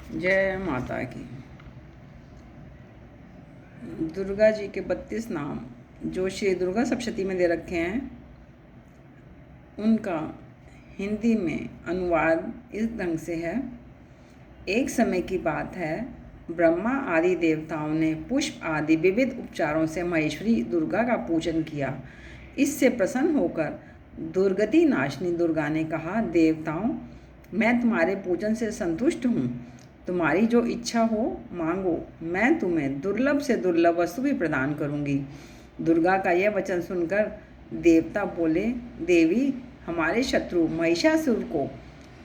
जय माता की। दुर्गा जी के 32 नाम जो श्री दुर्गा सप्तशती में दे रखे हैं, उनका हिंदी में अनुवाद इस ढंग से है। एक समय की बात है, ब्रह्मा आदि देवताओं ने पुष्प आदि विविध उपचारों से महेश्वरी दुर्गा का पूजन किया। इससे प्रसन्न होकर दुर्गति नाशिनी दुर्गा ने कहा, देवताओं, मैं तुम्हारे पूजन से संतुष्ट हूँ। तुम्हारी जो इच्छा हो मांगो, मैं तुम्हें दुर्लभ से दुर्लभ वस्तु भी प्रदान करूँगी। दुर्गा का यह वचन सुनकर देवता बोले, देवी, हमारे शत्रु महिषासुर को,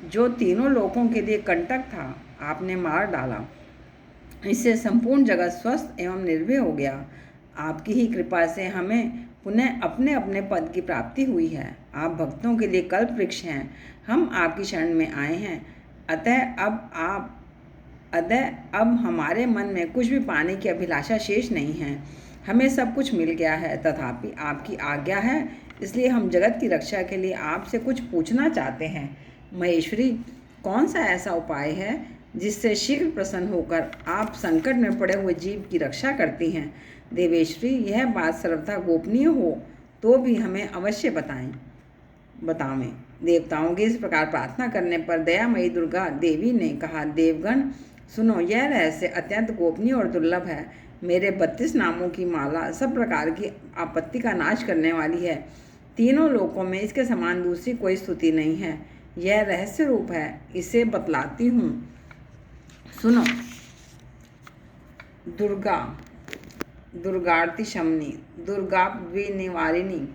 जो तीनों लोकों के लिए कंटक था, आपने मार डाला। इससे संपूर्ण जगत स्वस्थ एवं निर्भय हो गया। आपकी ही कृपा से हमें पुनः अपने अपने पद की प्राप्ति हुई है। आप भक्तों के लिए कल्प वृक्ष हैं। हम आपकी शरण में आए हैं। अतः अब हमारे मन में कुछ भी पाने की अभिलाषा शेष नहीं है। हमें सब कुछ मिल गया है, तथापि आपकी आज्ञा है, इसलिए हम जगत की रक्षा के लिए आपसे कुछ पूछना चाहते हैं। महेश्वरी, कौन सा ऐसा उपाय है जिससे शीघ्र प्रसन्न होकर आप संकट में पड़े हुए जीव की रक्षा करती हैं? देवेश्वरी, यह बात सर्वथा गोपनीय हो तो भी हमें अवश्य बतावें। देवताओं की इस प्रकार प्रार्थना करने पर दयामयी दुर्गा देवी ने कहा, देवगण सुनो, यह रहस्य अत्यंत गोपनीय और दुर्लभ है। मेरे 32 नामों की माला सब प्रकार की आपत्ति का नाश करने वाली है। तीनों लोकों में इसके समान दूसरी कोई स्तुति नहीं है। यह रहस्य रूप है, इसे बतलाती हूँ, सुनो। दुर्गा, दुर्गार्ति शमनी, दुर्गाद्विनिवारिणी,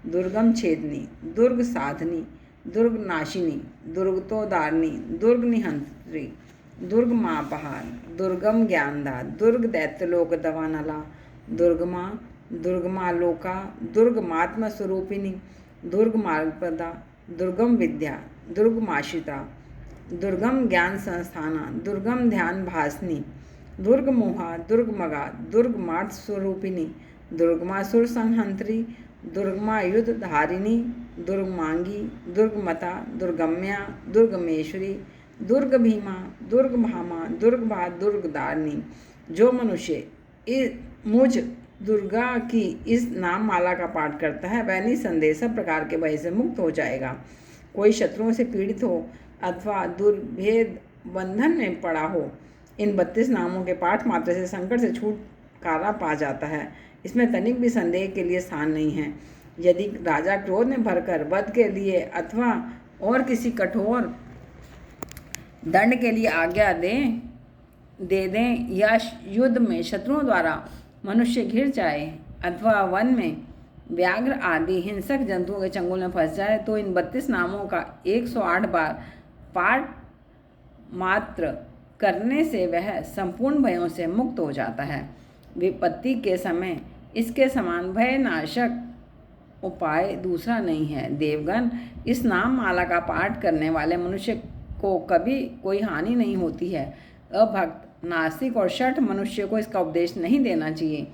दुर्गम छेदनी, दुर्ग साधनी, दुर्ग नाशिनी, दुर्गतोदारिणी, दुर्ग निहंत्री, दुर्ग मापहार, दुर्गम ज्ञानदा, दुर्ग दैत्यलोक दवानला, दुर्गमा, दुर्गमालोका, दुर्गमात्म स्वरूपिणी, दुर्ग मार्गप्रदा, दुर्गम विद्या, दुर्गमाश्रिता, दुर्गम ज्ञान संस्थाना, दुर्गम ध्यान भासनी, दुर्ग मोहा, दुर्गमगा, दुर्गमार्थ स्वरूपिणी, दुर्गमासुर संहंत्री, दुर्गमा युद्ध धारिणी, दुर्गमांगी, दुर्गमता, दुर्गम्या, दुर्गमेश्वरी, दुर्ग भीमा, दुर्ग भामा, दुर्गभा, दुर्गदारिणी। जो मनुष्य मुझ दुर्गा की इस नाम माला का पाठ करता है, वह निसंदेह सब प्रकार के भय से मुक्त हो जाएगा। कोई शत्रुओं से पीड़ित हो अथवा दुर्भेद बंधन में पड़ा हो, इन 32 नामों के पाठ मात्र से संकट से छुटकारा पा जाता है। इसमें तनिक भी संदेह के लिए स्थान नहीं है। यदि राजा क्रोध में भरकर वध के लिए अथवा और किसी कठोर दंड के लिए आज्ञा दे दें या युद्ध में शत्रुओं द्वारा मनुष्य घिर जाए अथवा वन में व्याघ्र आदि हिंसक जंतुओं के चंगुल में फंस जाए, तो इन 32 नामों का 108 बार पाठ मात्र करने से वह संपूर्ण भयों से मुक्त हो जाता है। विपत्ति के समय इसके समान भयनाशक उपाय दूसरा नहीं है। देवगण, इस नाम माला का पाठ करने वाले मनुष्य को कभी कोई हानि नहीं होती है। अभक्त, नास्तिक और शठ मनुष्य को इसका उपदेश नहीं देना चाहिए।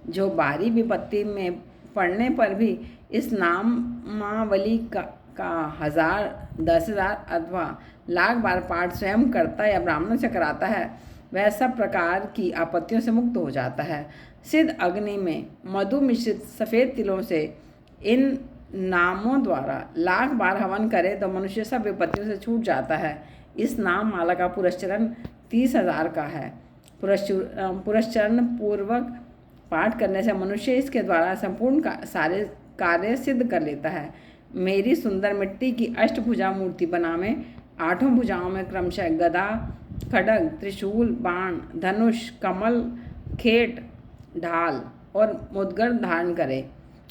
जो भारी विपत्ति में पड़ने पर भी इस नामावली का 1000, 10,000 अथवा लाख बार पाठ स्वयं करता या ब्राह्मणों से कराता है, वह सब प्रकार की आपत्तियों से मुक्त हो जाता है। सिद्ध अग्नि में मधु मिश्रित सफ़ेद तिलों से इन नामों द्वारा लाख बार हवन करे तो मनुष्य सब विपत्तियों से छूट जाता है। इस नाम माला का पुरस्चरण 30,000 का है। पुरस्चरण पूर्वक पाठ करने से मनुष्य इसके द्वारा संपूर्ण सारे कार्य सिद्ध कर लेता है। मेरी सुंदर मिट्टी की अष्टभुजा मूर्ति बनावे। 8 भुजाओं में क्रमशः गदा, खड्ग, त्रिशूल, बाण, धनुष, कमल, खेट, ढाल और मुद्गर धारण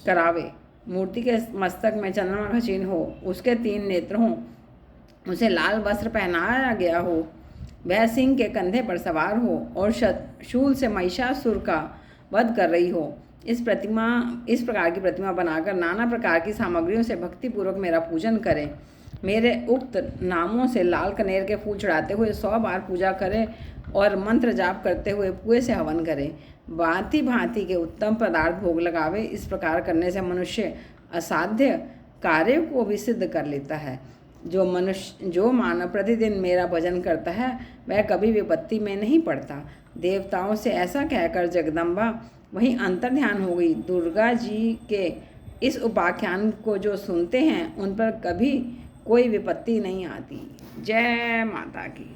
करावे। मूर्ति के मस्तक में चंद्रमा का चिन्ह हो, उसके 3 नेत्र हों, उसे लाल वस्त्र पहनाया गया हो, वह सिंह के कंधे पर सवार हो और शूल से महिषासुर का वध कर रही हो। इस प्रकार की प्रतिमा बनाकर नाना प्रकार की सामग्रियों से भक्तिपूर्वक मेरा पूजन करें। मेरे उक्त नामों से लाल कनेर के फूल चढ़ाते हुए 100 बार पूजा करें और मंत्र जाप करते हुए पुए से हवन करें। भांति भांति के उत्तम पदार्थ भोग लगावे। इस प्रकार करने से मनुष्य असाध्य कार्य को भी सिद्ध कर लेता है। जो मानव प्रतिदिन मेरा भजन करता है वह कभी विपत्ति में नहीं पड़ता। देवताओं से ऐसा कहकर जगदम्बा वहीं अंतर्ध्यान हो गई। दुर्गा जी के इस उपाख्यान को जो सुनते हैं उन पर कभी कोई विपत्ति नहीं आती। जय माता की।